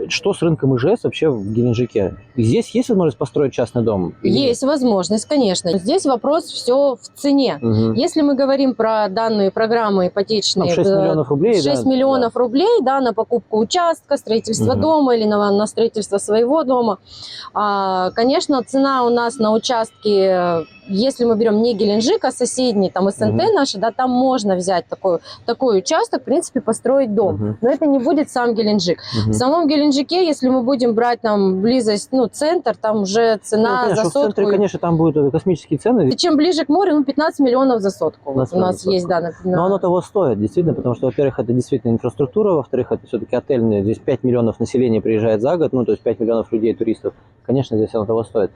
что с рынком ИЖС вообще в Геленджике? Здесь есть возможность построить частный дом? Есть возможность, конечно. Здесь вопрос все в цене. Если мы говорим про данные программы ипотечные, 6 миллионов рублей, 6 миллионов рублей, да, на покупку участка, строительство дома или на строительство своего дома, конечно, цена у нас на участке, если мы берем не Геленджик, а соседний, там СНТ наши, да, там можно взять такой участок, в принципе, построить дом. Но это не будет сам Геленджик. В самом Геленджике, если мы будем брать там близость, центр, там уже цена за сотку. В центре, конечно, там будут космические цены. И чем ближе к морю, 15 миллионов за сотку. Вот у нас есть, да. Но оно того стоит, действительно, потому что, во-первых, это действительно инфраструктура, во-вторых, это все-таки отельные. Здесь 5 миллионов населения приезжает за год, то есть 5 миллионов людей, туристов. Конечно, здесь оно того стоит.